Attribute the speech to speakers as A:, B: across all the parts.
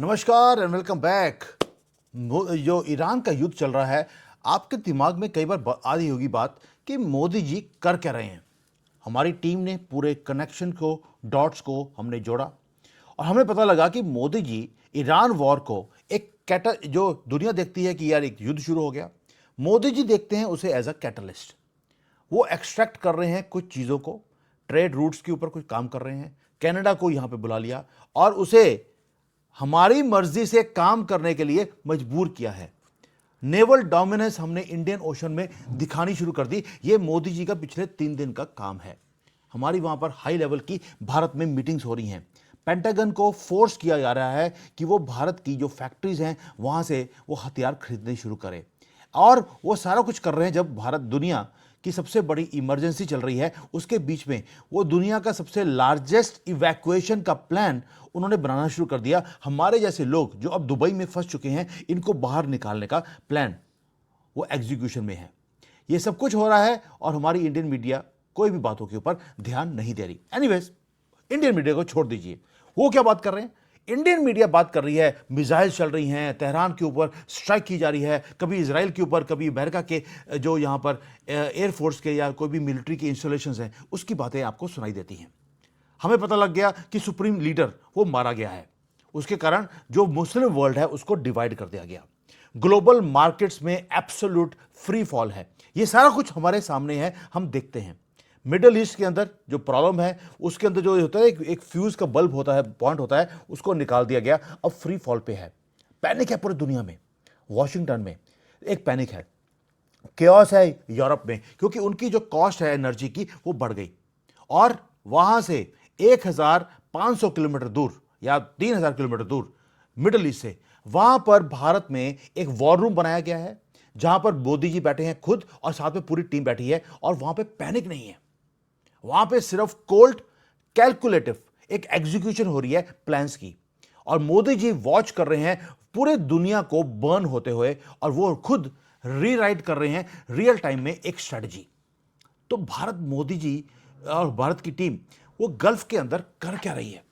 A: नमस्कार and welcome back. जो Iran का युद्ध चल रहा है, आपके दिमाग में कई बार आ रही होगी बात कि मोदी जी कर क्या रहे हैं। हमारी टीम ने पूरे कनेक्शन को, डॉट्स को हमने जोड़ा और हमें पता लगा कि मोदी जी ईरान वॉर को एक जो दुनिया देखती है कि यार एक युद्ध शुरू हो गया, मोदी जी देखते हैं उसे एज अ कैटलिस्ट। वो एक्सट्रैक्ट कर रहे हैं कुछ चीज़ों को, ट्रेड रूट्स के ऊपर कुछ काम कर रहे हैं, कनाडा को यहाँ पे बुला लिया और उसे हमारी मर्जी से काम करने के लिए मजबूर किया है। नेवल डोमिनेंस हमने इंडियन ओशन में दिखानी शुरू कर दी। ये मोदी जी का पिछले 3 दिन का काम है। हमारी वहां पर हाई लेवल की भारत में मीटिंग्स हो रही हैं। पेंटागन को फोर्स किया जा रहा है कि वो भारत की जो फैक्ट्रीज हैं वहां से वो हथियार खरीदने शुरू करे और वो सारा कुछ कर रहे हैं जब भारत दुनिया की सबसे बड़ी इमरजेंसी चल रही है। उसके बीच में वो दुनिया का सबसे लार्जेस्ट इवैक्यूएशन का प्लान उन्होंने बनाना शुरू कर दिया। हमारे जैसे लोग जो अब दुबई में फंस चुके हैं, इनको बाहर निकालने का प्लान वो एग्जीक्यूशन में है। ये सब कुछ हो रहा है और हमारी इंडियन मीडिया कोई भी बातों के ऊपर ध्यान नहीं दे रही। एनीवेज, इंडियन मीडिया को छोड़ दीजिए, वो क्या बात कर रहे हैं। इंडियन मीडिया बात कर रही है, मिसाइल चल रही हैं, तेहरान के ऊपर स्ट्राइक की जा रही है, कभी इजराइल के ऊपर, कभी अमेरिका के जो यहाँ पर एयरफोर्स के या कोई भी मिलिट्री के इंस्टॉलेशंस हैं उसकी बातें आपको सुनाई देती हैं। हमें पता लग गया कि सुप्रीम लीडर वो मारा गया है, उसके कारण जो मुस्लिम वर्ल्ड है उसको डिवाइड कर दिया गया। ग्लोबल मार्केट्स में एब्सोल्यूट फ्री फॉल है। ये सारा कुछ हमारे सामने है, हम देखते हैं। मिडल ईस्ट के अंदर जो प्रॉब्लम है, उसके अंदर जो होता है एक फ्यूज का बल्ब होता है, पॉइंट होता है, उसको निकाल दिया गया, अब फ्री फॉल पे है। पैनिक है पूरी दुनिया में। वॉशिंगटन में एक पैनिक है, केओस है यूरोप में, क्योंकि उनकी जो कॉस्ट है एनर्जी की वो बढ़ गई और वहां से 1500 किलोमीटर दूर या 3000 किलोमीटर दूर मिडल ईस्ट से, वहां पर भारत में एक वॉर रूम बनाया गया है जहां पर मोदी जी बैठे हैं खुद और साथ में पूरी टीम बैठी है और वहां पे पैनिक नहीं है। वहां पे सिर्फ कोल्ड कैलकुलेटिव एक एग्जीक्यूशन हो रही है प्लान्स की और मोदी जी वॉच कर रहे हैं पूरे दुनिया को बर्न होते हुए और वो खुद रीराइट कर रहे हैं रियल टाइम में एक स्ट्रेटजी। तो भारत, मोदी जी और भारत की टीम वो गल्फ के अंदर कर क्या रही है।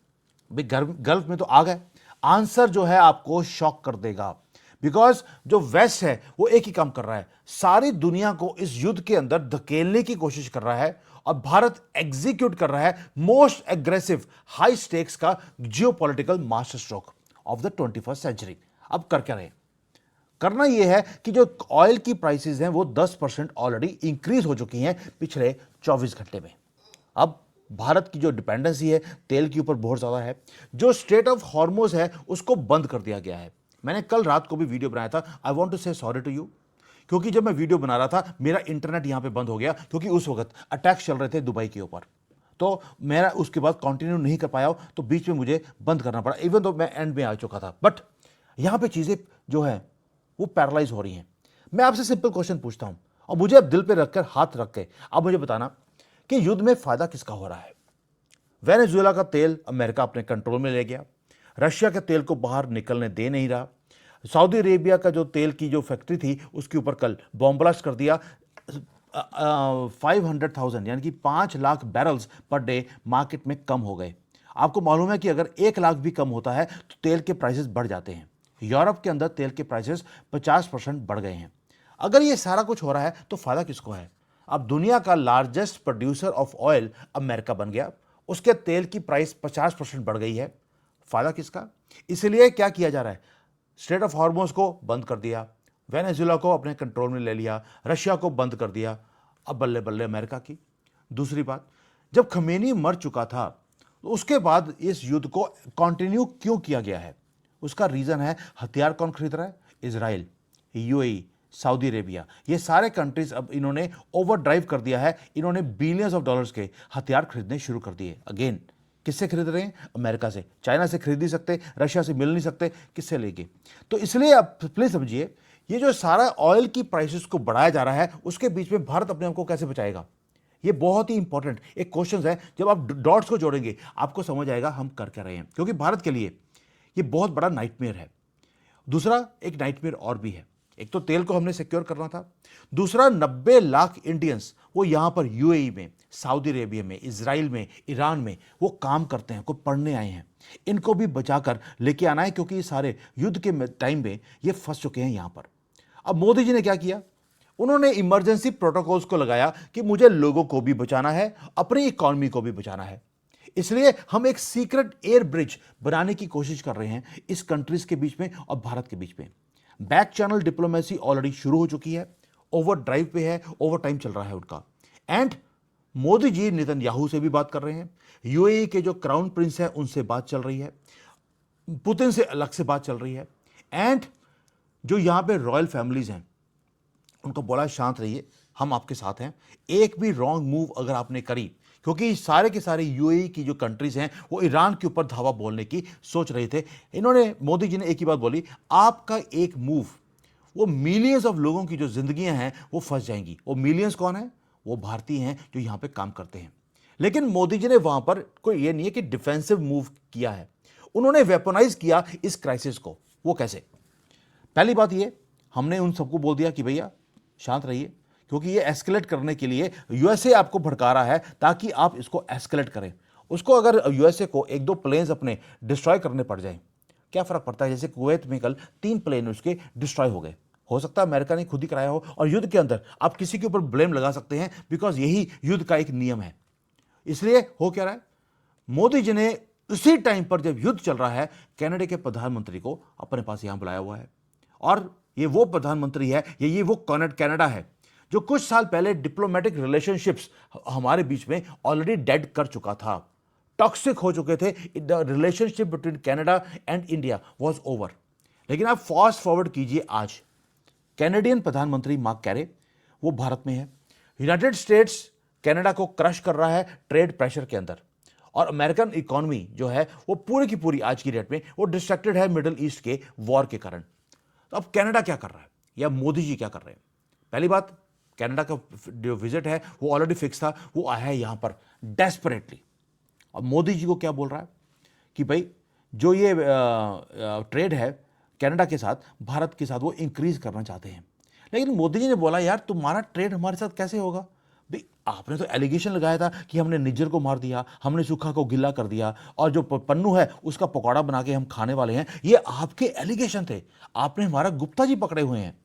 A: भाई गल्फ में तो आ गए, आंसर जो है आपको शॉक कर देगा। बिकॉज जो वेस्ट है वो एक ही काम कर रहा है, सारी दुनिया को इस युद्ध के अंदर धकेलने की कोशिश कर रहा है और भारत एग्जीक्यूट कर रहा है मोस्ट एग्रेसिव हाई स्टेक्स का geopolitical master stroke of the 21st century. अब कर क्या रहे, करना यह है कि जो ऑयल की प्राइसेस हैं वो 10% ऑलरेडी इंक्रीज हो चुकी हैं पिछले 24 घंटे में। अब भारत की जो डिपेंडेंसी है तेल के ऊपर बहुत ज्यादा है। जो स्ट्रेट ऑफ हॉर्मोज है उसको बंद कर दिया गया है। मैंने कल रात को भी वीडियो बनाया था, आई वांट टू से सॉरी टू यू, क्योंकि जब मैं वीडियो बना रहा था मेरा इंटरनेट यहां पे बंद हो गया क्योंकि उस वक्त अटैक चल रहे थे दुबई के ऊपर, तो मेरा उसके बाद कंटिन्यू नहीं कर पाया, तो बीच में मुझे बंद करना पड़ा, इवन तो मैं एंड में आ चुका था। बट यहां पे चीजें जो है वो पैरालाइज हो रही हैं। मैं आपसे सिंपल क्वेश्चन पूछता हूं और मुझे अब दिल पे रखकर, हाथ रख के आप मुझे बताना कि युद्ध में फायदा किसका हो रहा है। वेनेजुएला का तेल अमेरिका अपने कंट्रोल में ले गया, रशिया के तेल को बाहर निकलने दे नहीं रहा, सऊदी अरेबिया का जो तेल की जो फैक्ट्री थी उसके ऊपर कल बॉम्ब ब्लास्ट कर दिया। 500,000 यानी कि 5 lakh barrels per day market में कम हो गए। आपको मालूम है कि अगर 1 लाख भी कम होता है तो तेल के प्राइसेस बढ़ जाते हैं। यूरोप के अंदर तेल के प्राइसेस 50% बढ़ गए हैं। अगर ये सारा कुछ हो रहा है तो फायदा किसको है। अब दुनिया का largest producer of oil America बन गया, उसके तेल की प्राइस 50% बढ़ गई है। फायदा किसका। इसलिए क्या किया जा रहा है, स्ट्रेट ऑफ हॉर्मोज को बंद कर दिया, वेनेजुएला को अपने कंट्रोल में ले लिया, रशिया को बंद कर दिया, अब बल्ले बल्ले अमेरिका की। दूसरी बात, जब खमेनी मर चुका था तो उसके बाद इस युद्ध को कंटिन्यू क्यों किया गया है, उसका रीजन है हथियार कौन खरीद रहा है, इजराइल, यूएई, सऊदी अरेबिया। ये सारे कंट्रीज अब इन्होंने ओवरड्राइव कर दिया है, इन्होंने बिलियंस ऑफ डॉलर्स के हथियार खरीदने शुरू कर दिए। अगेन किससे खरीद रहे हैं, अमेरिका से। चाइना से खरीद नहीं सकते, रशिया से मिल नहीं सकते, किससे लेंगे। तो इसलिए आप प्लीज समझिए, ये जो सारा ऑयल की प्राइसेस को बढ़ाया जा रहा है उसके बीच में भारत अपने आप को कैसे बचाएगा, ये बहुत ही इंपॉर्टेंट एक क्वेश्चन है। जब आप डॉट्स को जोड़ेंगे आपको समझ आएगा हम कर क्या रहे हैं, क्योंकि भारत के लिए ये बहुत बड़ा नाइटमेयर है। दूसरा एक नाइटमेयर और भी है, एक तो तेल को हमने सिक्योर करना था, दूसरा 90 लाख इंडियंस वो यहाँ पर यूएई में, सऊदी अरेबिया में, इजराइल में, ईरान में वो काम करते हैं, कोई पढ़ने आए हैं, इनको भी बचाकर लेके आना है, क्योंकि ये सारे युद्ध के टाइम में ये फंस चुके हैं यहाँ पर। अब मोदी जी ने क्या किया, उन्होंने इमरजेंसी प्रोटोकॉल्स को लगाया कि मुझे लोगों को भी बचाना है, अपनी इकोनॉमी को भी बचाना है, इसलिए हम एक सीक्रेट एयर ब्रिज बनाने की कोशिश कर रहे हैं इस कंट्रीज के बीच में और भारत के बीच में। बैक चैनल डिप्लोमेसी ऑलरेडी शुरू हो चुकी है, ओवर ड्राइव पे है, ओवर टाइम चल रहा है उनका। एंड मोदी जी नेतन्याहू से भी बात कर रहे हैं, यूएई के जो क्राउन प्रिंस है उनसे बात चल रही है, पुतिन से अलग से बात चल रही है, एंड जो यहां पे रॉयल फैमिलीज हैं उनको बोला शांत रहिए, हम आपके साथ हैं, एक भी रॉन्ग मूव अगर आपने करी, क्योंकि सारे के सारे यूएई की जो कंट्रीज हैं वो ईरान के ऊपर धावा बोलने की सोच रहे थे। इन्होंने, मोदी जी ने एक ही बात बोली, आपका एक मूव वो मिलियंस ऑफ लोगों की जो जिंदगियां हैं वो फंस जाएंगी। वो मिलियंस कौन है, वो भारतीय हैं जो यहां पे काम करते हैं। लेकिन मोदी जी ने वहां पर कोई ये नहीं है कि डिफेंसिव मूव किया है, उन्होंने वेपनाइज किया इस क्राइसिस को। वो कैसे? पहली बात ये, हमने उन सबको बोल दिया कि भैया शांत रहिए, क्योंकि ये एस्केलेट करने के लिए यूएसए आपको भड़का रहा है ताकि आप इसको एस्केलेट करें। उसको अगर यूएसए को एक दो प्लेन्स अपने डिस्ट्रॉय करने पड़ जाएं, क्या फर्क पड़ता है? जैसे कुवैत में कल 3 प्लेन उसके डिस्ट्रॉय हो गए, हो सकता है अमेरिका ने खुद ही कराया हो, और युद्ध के अंदर आप किसी के ऊपर ब्लेम लगा सकते हैं, बिकॉज यही युद्ध का एक नियम है। इसलिए हो क्या रहा है, मोदी जी ने उसी टाइम पर जब युद्ध चल रहा है, कनाडा के प्रधानमंत्री को अपने पास यहां बुलाया हुआ है। और ये वो प्रधानमंत्री है, ये वो कनाडा है जो कुछ साल पहले डिप्लोमेटिक रिलेशनशिप्स हमारे बीच में ऑलरेडी डेड कर चुका था, टॉक्सिक हो चुके थे। The relationship between Canada and India was over. लेकिन आप फास्ट फॉरवर्ड कीजिए, आज कैनेडियन प्रधानमंत्री मार्क कैरे वो भारत में है। यूनाइटेड स्टेट्स कनाडा को क्रश कर रहा है ट्रेड प्रेशर के अंदर, और अमेरिकन इकोनॉमी जो है वो पूरी की पूरी आज की डेट में वो डिस्ट्रैक्टेड है मिडिल ईस्ट के वॉर के कारण। तो अब कनाडा क्या कर रहा है, या मोदी जी क्या कर रहे हैं? पहली बात, कनाडा का जो विजिट है वो ऑलरेडी फिक्स था, वो आया है यहां पर डेस्परेटली। अब मोदी जी को क्या बोल रहा है कि भाई जो ये ट्रेड है कनाडा के साथ, भारत के साथ वो इंक्रीज करना चाहते हैं। लेकिन मोदी जी ने बोला यार तुम्हारा ट्रेड हमारे साथ कैसे होगा भाई? आपने तो एलिगेशन लगाया था कि हमने निज्जर को मार दिया, हमने सूखा को गिला कर दिया, और जो पन्नू है उसका पकौड़ा बना के हम खाने वाले हैं। ये आपके एलिगेशन थे, आपने हमारा गुप्ता जी पकड़े हुए हैं,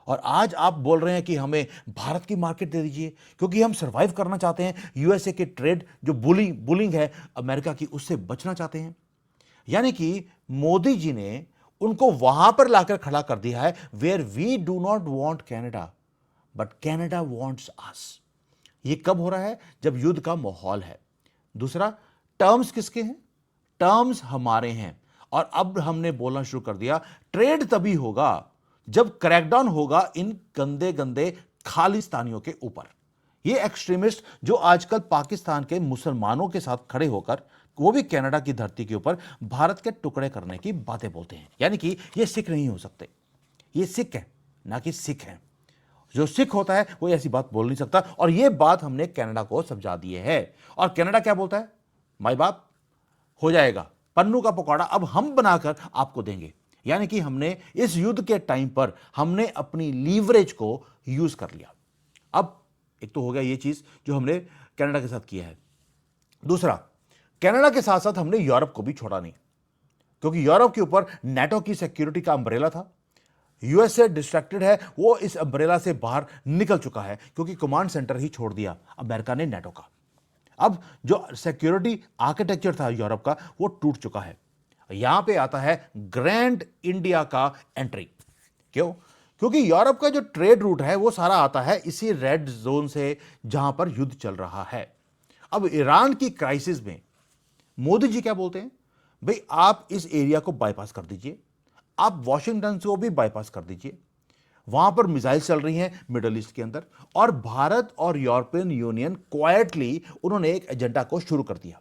A: और आज आप बोल रहे हैं कि हमें भारत की मार्केट दे दीजिए, क्योंकि हम सर्वाइव करना चाहते हैं, यूएसए के ट्रेड जो बुलिंग है अमेरिका की, उससे बचना चाहते हैं। यानी कि मोदी जी ने उनको वहां पर लाकर खड़ा कर दिया है, where we do not want Canada but Canada wants us. ये कब हो रहा है? जब युद्ध का माहौल है। दूसरा, टर्म्स किसके हैं? टर्म्स हमारे हैं, और अब हमने बोलना शुरू कर दिया ट्रेड तभी होगा जब क्रैकडाउन होगा इन गंदे गंदे खालिस्तानियों के ऊपर। ये एक्सट्रीमिस्ट जो आजकल पाकिस्तान के मुसलमानों के साथ खड़े होकर, वो भी कनाडा की धरती के ऊपर, भारत के टुकड़े करने की बातें बोलते हैं। यानी कि ये सिख नहीं हो सकते, ये सिख है ना कि सिख है। जो सिख होता है वो ऐसी बात बोल नहीं सकता, और ये बात हमने कनाडा को समझा दी है। और कनाडा क्या बोलता है? माई बाप हो जाएगा, पन्नू का पकौड़ा अब हम बनाकर आपको देंगे। यानी कि हमने इस युद्ध के टाइम पर हमने अपनी लीवरेज को यूज कर लिया। अब एक तो हो गया ये चीज जो हमने कनाडा के साथ किया है। दूसरा, कनाडा के साथ साथ हमने यूरोप को भी छोड़ा नहीं, क्योंकि यूरोप के ऊपर नाटो की सिक्योरिटी का अम्ब्रेला था। यूएसए डिस्ट्रैक्टेड है, वो इस अम्ब्रेला से बाहर निकल चुका है, क्योंकि कमांड सेंटर ही छोड़ दिया अमेरिका ने नाटो का। अब जो सिक्योरिटी आर्किटेक्चर था यूरोप का वो टूट चुका है। यहां पे आता है ग्रैंड इंडिया का एंट्री। क्यों? क्योंकि यूरोप का जो ट्रेड रूट है वो सारा आता है इसी रेड जोन से जहां पर युद्ध चल रहा है। अब ईरान की क्राइसिस में मोदी जी क्या बोलते हैं? भाई आप इस एरिया को बाईपास कर दीजिए, आप वॉशिंगटन को भी बाईपास कर दीजिए। वहां पर मिसाइल चल रही हैं मिडल ईस्ट के अंदर, और भारत और यूरोपियन यूनियन क्वाइटली उन्होंने एक एजेंडा को शुरू कर दिया,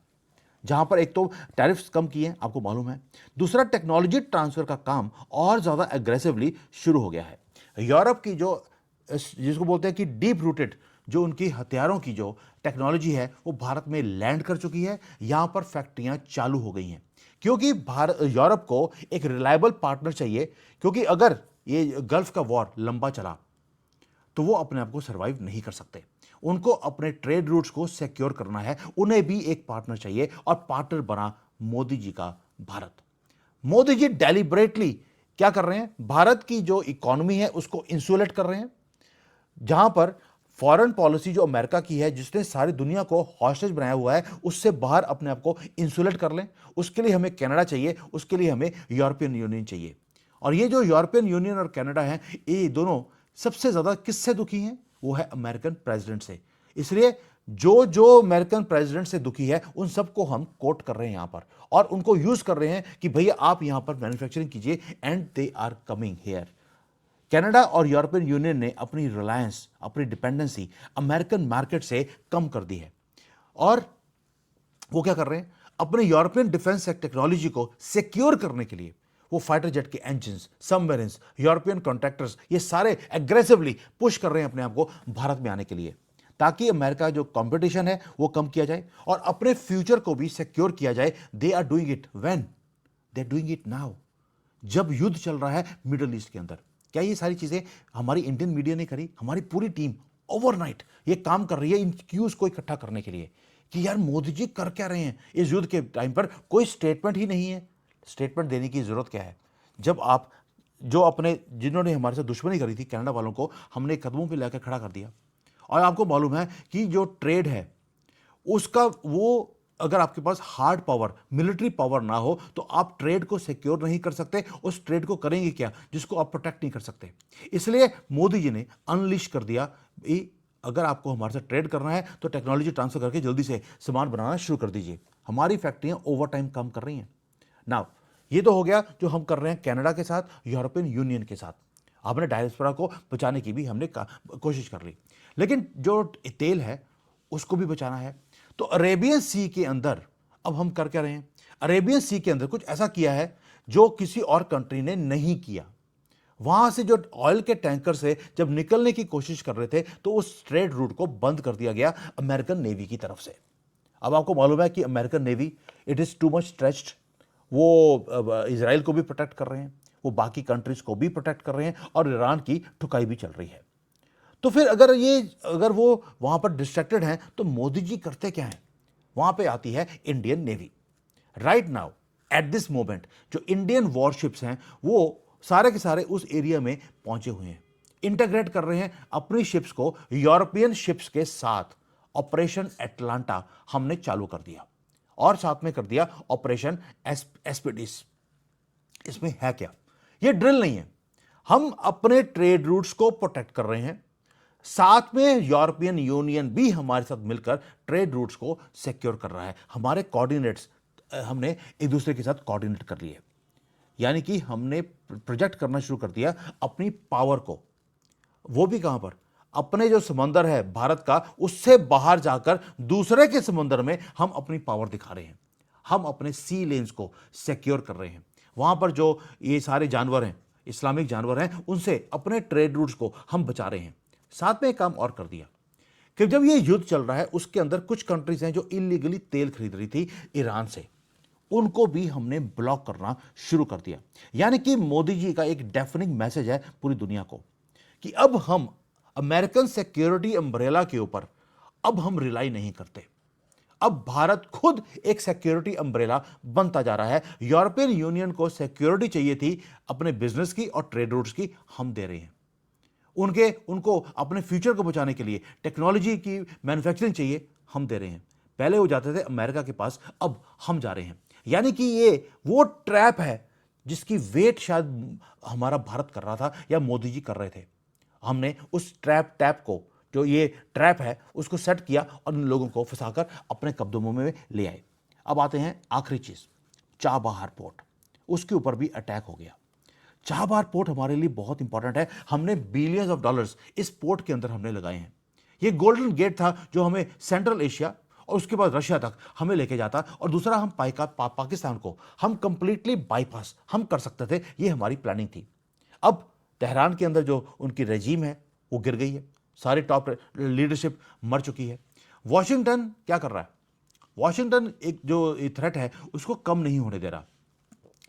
A: जहां पर एक तो टैरिफ्स कम किए हैं, आपको मालूम है। दूसरा, टेक्नोलॉजी ट्रांसफर का काम और ज्यादा एग्रेसिवली शुरू हो गया है। यूरोप की जो, जिसको बोलते हैं कि डीप रूटेड जो उनकी हथियारों की जो टेक्नोलॉजी है वो भारत में लैंड कर चुकी है। यहां पर फैक्ट्रियां चालू हो गई हैं, क्योंकि भारत यूरोप को एक रिलायबल पार्टनर चाहिए। क्योंकि अगर ये गल्फ का वॉर लंबा चला तो वो अपने आप को सर्वाइव नहीं कर सकते। उनको अपने ट्रेड रूट्स को सिक्योर करना है, उन्हें भी एक पार्टनर चाहिए और पार्टनर बना मोदी जी का भारत। मोदी जी डेलिबरेटली क्या कर रहे हैं, भारत की जो इकोनॉमी है उसको इंसुलेट कर रहे हैं। जहां पर फॉरेन पॉलिसी जो अमेरिका की है, जिसने सारी दुनिया को हॉस्टेज बनाया हुआ है, उससे बाहर अपने आप को इंसुलेट कर लें। उसके लिए हमें कनाडा चाहिए, उसके लिए हमें यूरोपियन यूनियन चाहिए। और ये जो यूरोपियन यूनियन और कनाडा हैं, ये दोनों सबसे ज्यादा किससे दुखी हैं? वो है अमेरिकन प्रेसिडेंट से। इसलिए जो जो अमेरिकन प्रेसिडेंट से दुखी है उन सबको हम कोट कर रहे हैं यहां पर, और उनको यूज कर रहे हैं कि भैया आप यहां पर मैन्युफैक्चरिंग कीजिए, and they are coming here. Canada और यूरोपियन यूनियन ने अपनी रिलायंस, अपनी डिपेंडेंसी अमेरिकन मार्केट से कम कर दी है। और वो क्या कर रहे हैं, अपने यूरोपियन डिफेंस टेक्नोलॉजी को सिक्योर करने के लिए वो फाइटर जेट के इंजन, सबमरीन्स, यूरोपियन कॉन्ट्रैक्टर्स, ये सारे एग्रेसिवली पुश कर रहे हैं अपने आप को भारत में आने के लिए, ताकि अमेरिका जो कंपटीशन है वो कम किया जाए और अपने फ्यूचर को भी सिक्योर किया जाए। They are doing it when? They are doing it now, जब युद्ध चल रहा है मिडिल ईस्ट के अंदर। क्या ये सारी चीजें हमारी इंडियन मीडिया ने करी? हमारी पूरी टीम ओवरनाइट ये काम कर रही है इन क्यूज को इकट्ठा करने के लिए कि यार मोदी जी कर क्या रहे हैं इस युद्ध के टाइम पर। कोई स्टेटमेंट ही नहीं है। स्टेटमेंट देने की जरूरत क्या है, जब आप जो अपने जिन्होंने हमारे साथ दुश्मनी करी थी कनाडा वालों को हमने कदमों पे लाकर खड़ा कर दिया। और आपको मालूम है कि जो ट्रेड है उसका वो, अगर आपके पास हार्ड पावर, मिलिट्री पावर ना हो तो आप ट्रेड को सिक्योर नहीं कर सकते। उस ट्रेड को करेंगे क्या जिसको आप प्रोटेक्ट नहीं कर सकते? इसलिए मोदी जी ने अनलिश कर दिया, अगर आपको हमारे साथ ट्रेड करना है तो टेक्नोलॉजी ट्रांसफर करके जल्दी से सामान बनाना शुरू कर दीजिए। हमारी फैक्ट्रियां ओवर टाइम काम कर रही हैं। नाउ ये तो हो गया जो हम कर रहे हैं कनाडा के साथ, यूरोपियन यूनियन के साथ। आपने डायस्पोरा को बचाने की भी हमने कोशिश कर ली, लेकिन जो तेल है उसको भी बचाना है। तो अरेबियन सी के अंदर अब हम कर क्या रहे हैं? अरेबियन सी के अंदर कुछ ऐसा किया है जो किसी और कंट्री ने नहीं किया। वहां से जो ऑयल के टैंकर से जब निकलने की कोशिश कर रहे थे तो उस ट्रेड रूट को बंद कर दिया गया अमेरिकन नेवी की तरफ से। अब आपको मालूम है कि American navy it is too much stretched. वो इजराइल को भी प्रोटेक्ट कर रहे हैं, वो बाकी कंट्रीज को भी प्रोटेक्ट कर रहे हैं, और ईरान की ठुकाई भी चल रही है। तो फिर अगर वो वहां पर डिस्ट्रैक्टेड हैं तो मोदी जी करते क्या हैं? वहां पे आती है Indian navy. Right now at this moment जो इंडियन वॉरशिप्स हैं वो सारे के सारे उस एरिया में पहुंचे हुए हैं, इंटीग्रेट कर रहे हैं अपनी शिप्स को यूरोपियन शिप्स के साथ। ऑपरेशन एटलांटा हमने चालू कर दिया, और साथ में कर दिया ऑपरेशन एस्पिडिस। इसमें है क्या? ये ड्रिल नहीं है, हम अपने ट्रेड रूट्स को प्रोटेक्ट कर रहे हैं, साथ में यूरोपियन यूनियन भी हमारे साथ मिलकर ट्रेड रूट्स को सिक्योर कर रहा है। हमारे कोऑर्डिनेट्स हमने एक दूसरे के साथ कोऑर्डिनेट कर लिए, यानी कि हमने प्रोजेक्ट करना शुरू कर दिया अपनी पावर को। वो भी कहां पर? अपने जो समंदर है भारत का, उससे बाहर जाकर दूसरे के समंदर में हम अपनी पावर दिखा रहे हैं। हम अपने सी लेन्स को सिक्योर कर रहे हैं। वहां पर जो ये सारे जानवर हैं, इस्लामिक जानवर हैं, उनसे अपने ट्रेड रूट्स को हम बचा रहे हैं। साथ में एक काम और कर दिया कि जब ये युद्ध चल रहा है उसके अंदर कुछ कंट्रीज हैं जो इलीगली तेल खरीद रही थी ईरान से, उनको भी हमने ब्लॉक करना शुरू कर दिया। यानी कि मोदी जी का एक डेफिनिट मैसेज है पूरी दुनिया को कि अब हम अमेरिकन सिक्योरिटी अम्ब्रेला के ऊपर अब हम रिलाई नहीं करते। अब भारत खुद एक सिक्योरिटी अम्ब्रेला बनता जा रहा है। यूरोपियन यूनियन को सिक्योरिटी चाहिए थी अपने बिजनेस की और ट्रेड रूट्स की, हम दे रहे हैं। उनको अपने फ्यूचर को बचाने के लिए टेक्नोलॉजी की मैन्युफैक्चरिंग चाहिए, हम दे रहे हैं। पहले वो जाते थे अमेरिका के पास, अब हम जा रहे हैं। यानी कि ये वो ट्रैप है जिसकी वेट शायद हमारा भारत कर रहा था या मोदी जी कर रहे थे। हमने उस टैप को, जो ये ट्रैप है, उसको सेट किया और इन लोगों को फंसाकर अपने कब्जों में ले आए। अब आते हैं आखिरी चीज, चाबहार पोर्ट। उसके ऊपर भी अटैक हो गया। चाबहार पोर्ट हमारे लिए बहुत इंपॉर्टेंट है। हमने बिलियंस ऑफ डॉलर्स इस पोर्ट के अंदर हमने लगाए हैं। ये गोल्डन गेट था जो हमें सेंट्रल एशिया और उसके बाद रशिया तक हमें लेके जाता, और दूसरा हम पाकिस्तान को हम कंप्लीटली बाईपास हम कर सकते थे। ये हमारी प्लानिंग थी। अब तेहरान के अंदर जो उनकी रेजीम है वो गिर गई है, सारी टॉप लीडरशिप मर चुकी है। वॉशिंगटन क्या कर रहा है? वॉशिंगटन एक जो थ्रेट है उसको कम नहीं होने दे रहा।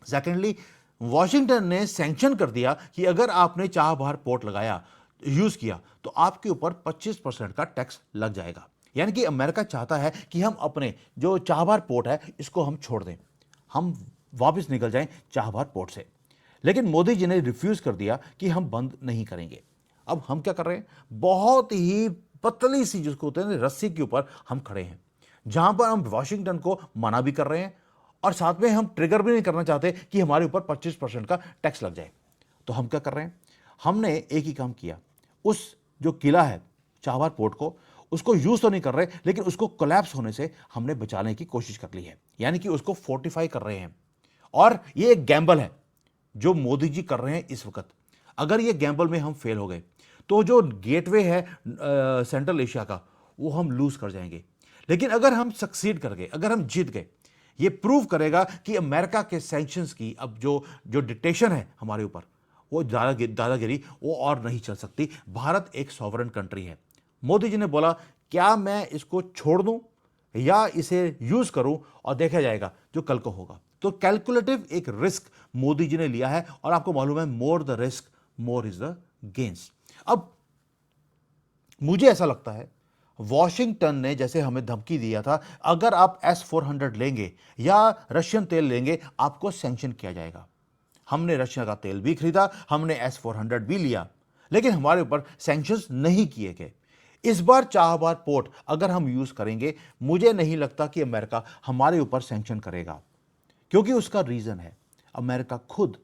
A: सेकेंडली वॉशिंगटन ने सैंक्शन कर दिया कि अगर आपने चाबहार पोर्ट लगाया, यूज किया, तो आपके ऊपर 25% का टैक्स लग जाएगा। यानी कि अमेरिका चाहता है कि हम अपने जो चाबहार पोर्ट है इसको हम छोड़ दें, हम वापस निकल जाएं चाबहार पोर्ट से। लेकिन मोदी जी ने रिफ्यूज कर दिया कि हम बंद नहीं करेंगे। अब हम क्या कर रहे हैं, बहुत ही पतली सी जिसको होते हैं रस्सी के ऊपर हम खड़े हैं, जहां पर हम वॉशिंगटन को मना भी कर रहे हैं और साथ में हम ट्रिगर भी नहीं करना चाहते कि हमारे ऊपर 25% का टैक्स लग जाए। तो हम क्या कर रहे हैं, हमने एक ही काम किया, उस जो किला है चाबहार पोर्ट को, उसको यूज तो नहीं कर रहे, लेकिन उसको कोलैप्स होने से हमने बचाने की कोशिश कर ली है, यानी कि उसको फोर्टिफाई कर रहे हैं। और ये एक गैम्बल है जो मोदी जी कर रहे हैं इस वक्त। अगर ये गैम्बल में हम फेल हो गए तो जो गेटवे है सेंट्रल एशिया का, वो हम लूज कर जाएंगे। लेकिन अगर हम सक्सीड कर गए, अगर हम जीत गए, ये प्रूव करेगा कि अमेरिका के सैंक्शंस की अब जो जो डिक्टेशन है हमारे ऊपर, वो दादागिरी वो और नहीं चल सकती। भारत एक सॉवरेन कंट्री है। मोदी जी ने बोला, क्या मैं इसको छोड़ दूं या इसे यूज करूं और देखा जाएगा जो कल को होगा। तो कैलकुलेटिव एक रिस्क मोदी जी ने लिया है, और आपको मालूम है, more the risk more is the gains. अब मुझे ऐसा लगता है वॉशिंगटन ने जैसे हमें धमकी दिया था, अगर आप S-400 लेंगे या रशियन तेल लेंगे आपको सैंक्शन किया जाएगा। हमने रशिया का तेल भी खरीदा, हमने S-400 भी लिया, लेकिन हमारे ऊपर सैंक्शंस नहीं किए गए। इस बार चाबहार पोर्ट अगर हम यूज करेंगे, मुझे नहीं लगता कि अमेरिका हमारे ऊपर सैंक्शन करेगा, क्योंकि उसका रीजन है अमेरिका खुद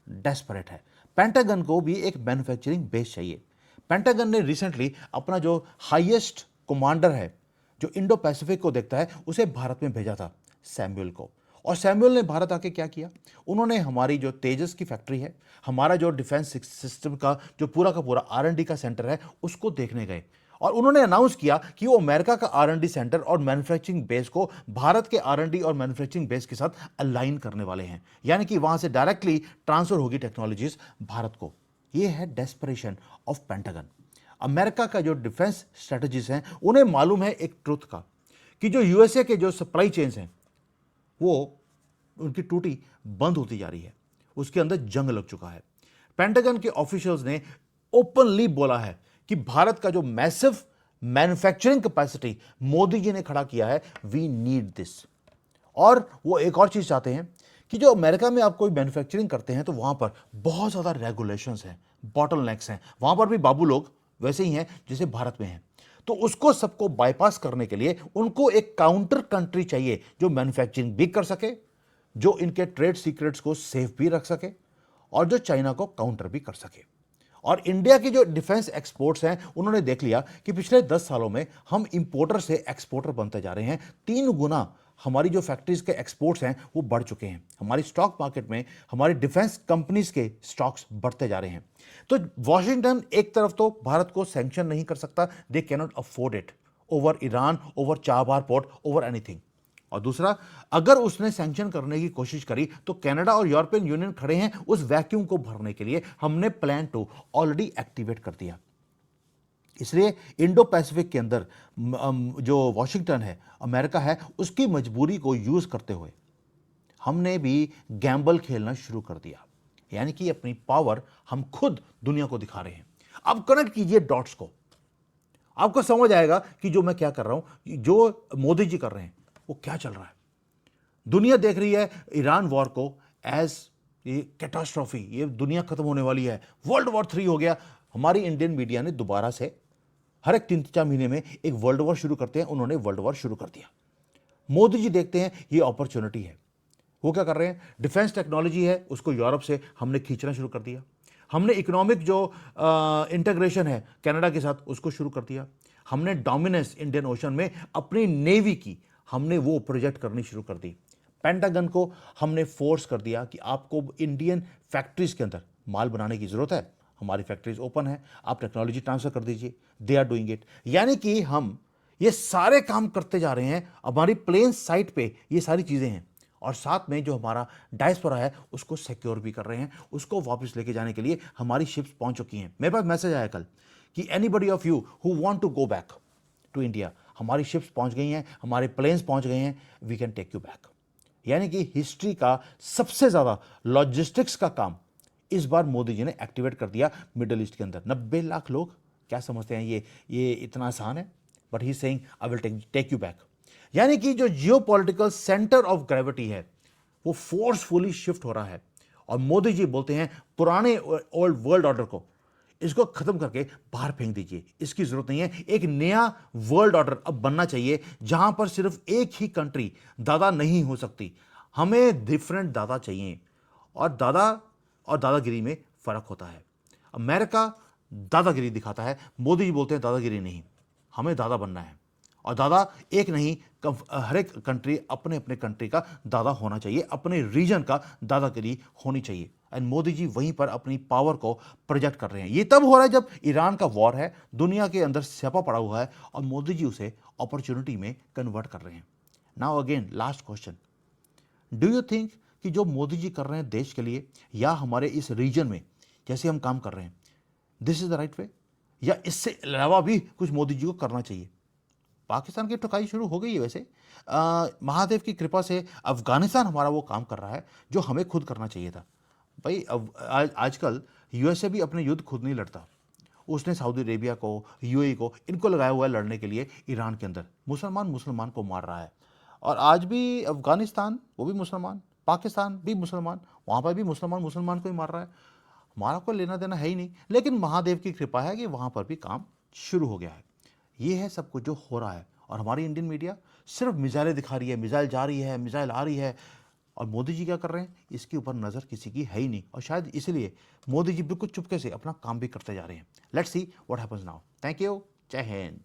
A: डेस्परेट है। पेंटागन को भी एक मैन्युफैक्चरिंग बेस चाहिए। पेंटागन ने रिसेंटली अपना जो हाईएस्ट कमांडर है जो इंडो पैसिफिक को देखता है, उसे भारत में भेजा था, सैमुअल को। और सैमुअल ने भारत आके क्या किया, उन्होंने हमारी जो तेजस की फैक्ट्री है, हमारा जो डिफेंस सिस्टम का जो पूरा का पूरा R&D का सेंटर है, उसको देखने गए। और उन्होंने अनाउंस किया कि वो अमेरिका का R&D सेंटर और मैन्युफैक्चरिंग बेस को भारत के R&D और मैन्युफैक्चरिंग बेस के साथ अलाइन करने वाले हैं, यानी कि वहां से डायरेक्टली ट्रांसफर होगी टेक्नोलॉजीज भारत को। ये है डेस्परेशन ऑफ पेंटागन। अमेरिका का जो डिफेंस स्ट्रेटजीज हैं, उन्हें मालूम है एक ट्रुथ का, कि जो यूएसए के जो सप्लाई चेन्स हैं वो उनकी टूटी बंद होती जा रही है, उसके अंदर जंग लग चुका है। पेंटागन के ऑफिशियल्स ने ओपनली बोला है कि भारत का जो massive manufacturing capacity Modi ji ने खड़ा किया है, वी नीड दिस। और वो एक और चीज चाहते हैं कि जो अमेरिका में आप कोई मैन्युफैक्चरिंग करते हैं तो वहां पर बहुत ज्यादा रेगुलेशंस हैं, बॉटलनेक्स हैं, वहां पर भी बाबू लोग वैसे ही हैं जैसे भारत में हैं। तो उसको सबको बाईपास करने के लिए उनको एक काउंटर कंट्री चाहिए जो मैन्युफैक्चरिंग भी कर सके, जो इनके ट्रेड सीक्रेट्स को सेफ भी रख सके, और जो चाइना को काउंटर भी कर सके। और इंडिया की जो डिफेंस एक्सपोर्ट्स हैं, उन्होंने देख लिया कि पिछले 10 सालों में हम इंपोर्टर से एक्सपोर्टर बनते जा रहे हैं। 3 गुना हमारी जो फैक्ट्रीज के एक्सपोर्ट्स हैं वो बढ़ चुके हैं। हमारी स्टॉक मार्केट में हमारी डिफेंस कंपनीज के स्टॉक्स बढ़ते जा रहे हैं। तो वॉशिंगटन एक तरफ तो भारत को सैंक्शन नहीं कर सकता, they can not afford it over Iran, over Chabahar port, over anything. और दूसरा, अगर उसने सैंक्शन करने की कोशिश करी तो कनाडा और यूरोपियन यूनियन खड़े हैं उस वैक्यूम को भरने के लिए। हमने प्लान 2 ऑलरेडी एक्टिवेट कर दिया। इसलिए इंडो पैसिफिक के अंदर जो वॉशिंगटन है, अमेरिका है, उसकी मजबूरी को यूज करते हुए हमने भी गैम्बल खेलना शुरू कर दिया, यानी कि अपनी पावर हम खुद दुनिया को दिखा रहे हैं। अब कनेक्ट कीजिए डॉट्स को, आपको समझ आएगा कि जो मैं क्या कर रहा हूं, जो मोदी जी कर रहे हैं, वो क्या चल रहा है। दुनिया देख रही है ईरान वॉर को एज ये कैटास्ट्रॉफी, ये दुनिया खत्म होने वाली है, वर्ल्ड वॉर 3 हो गया। हमारी इंडियन मीडिया ने दोबारा से हर एक 3-4 महीने में एक वर्ल्ड वॉर शुरू करते हैं, उन्होंने वर्ल्ड वॉर शुरू कर दिया। मोदी जी देखते हैं ये अपॉर्चुनिटी है, वो क्या कर रहे हैं, डिफेंस टेक्नोलॉजी है उसको यूरोप से हमने खींचना शुरू कर दिया। हमने इकोनॉमिक जो इंटीग्रेशन है कनाडा के साथ उसको शुरू कर दिया। हमने डोमिनेंस इंडियन ओशन में अपनी नेवी की, हमने वो प्रोजेक्ट करनी शुरू कर दी। पेंटागन को हमने फोर्स कर दिया कि आपको इंडियन फैक्ट्रीज के अंदर माल बनाने की जरूरत है, हमारी फैक्ट्रीज ओपन है, आप टेक्नोलॉजी ट्रांसफर कर दीजिए, दे आर डूइंग इट। यानी कि हम ये सारे काम करते जा रहे हैं, हमारी प्लेन साइट पे ये सारी चीजें हैं, और साथ में जो हमारा डायस्पोरा है उसको सिक्योर भी कर रहे हैं। उसको वापस लेके जाने के लिए हमारी शिप्स पहुंच चुकी हैं। मेरे पास मैसेज आया कल कि anybody of you who want to go back to India, हमारी शिप्स पहुंच गई हैं, हमारे प्लेन्स पहुंच गए हैं, we can take you back. यानी कि हिस्ट्री का सबसे ज़्यादा लॉजिस्टिक्स का काम इस बार मोदी जी ने एक्टिवेट कर दिया मिडल ईस्ट के अंदर। 90 लाख लोग क्या समझते हैं ये इतना आसान है, but he saying I will take you back. यानी कि जो जियोपॉलिटिकल सेंटर ऑफ ग्रेविटी है वो फोर्सफुली शिफ्ट हो रहा है, और मोदी जी बोलते हैं पुराने ओल्ड वर्ल्ड ऑर्डर को, इसको खत्म करके बाहर फेंक दीजिए, इसकी जरूरत नहीं है। एक नया वर्ल्ड ऑर्डर अब बनना चाहिए जहां पर सिर्फ एक ही कंट्री दादा नहीं हो सकती, हमें डिफरेंट दादा चाहिए। और दादा और दादागिरी में फर्क होता है। अमेरिका दादागिरी दिखाता है, मोदी जी बोलते हैं दादागिरी नहीं, हमें दादा बनना है। और दादा एक नहीं, हर एक कंट्री अपने अपने कंट्री का दादा होना चाहिए, अपने रीजन का दादागिरी होनी चाहिए। एंड मोदी जी वहीं पर अपनी पावर को प्रोजेक्ट कर रहे हैं। ये तब हो रहा है जब ईरान का वॉर है, दुनिया के अंदर स्यापा पड़ा हुआ है, और मोदी जी उसे अपॉर्चुनिटी में कन्वर्ट कर रहे हैं। Now again last question, do you think कि जो मोदी जी कर रहे हैं देश के लिए या हमारे इस रीजन में जैसे हम काम कर रहे हैं, this is the right way, या इससे अलावा भी कुछ मोदी जी को करना चाहिए? पाकिस्तान की ठुकाई शुरू हो गई है वैसे, महादेव की कृपा से अफगानिस्तान हमारा वो काम कर रहा है जो हमें खुद करना चाहिए था। भाई आजकल यूएसए भी अपने युद्ध खुद नहीं लड़ता, उसने सऊदी अरेबिया को, यूएई को, इनको लगाया हुआ है लड़ने के लिए ईरान के अंदर। मुसलमान मुसलमान को मार रहा है, और आज भी अफगानिस्तान वो भी मुसलमान, पाकिस्तान भी मुसलमान, वहाँ पर भी मुसलमान मुसलमान को ही मार रहा है। हमारा कोई लेना देना है ही नहीं, लेकिन महादेव की कृपा है कि वहाँ पर भी काम शुरू हो गया है। ये है सब कुछ जो हो रहा है, और हमारी इंडियन मीडिया सिर्फ मिसाइलें दिखा रही है, मिसाइल जा रही है, मिसाइल आ रही है, और मोदी जी क्या कर रहे हैं इसके ऊपर नज़र किसी की है ही नहीं। और शायद इसलिए मोदी जी बिल्कुल चुपके से अपना काम भी करते जा रहे हैं। Let's see what happens now. Thank you, जय हिंद।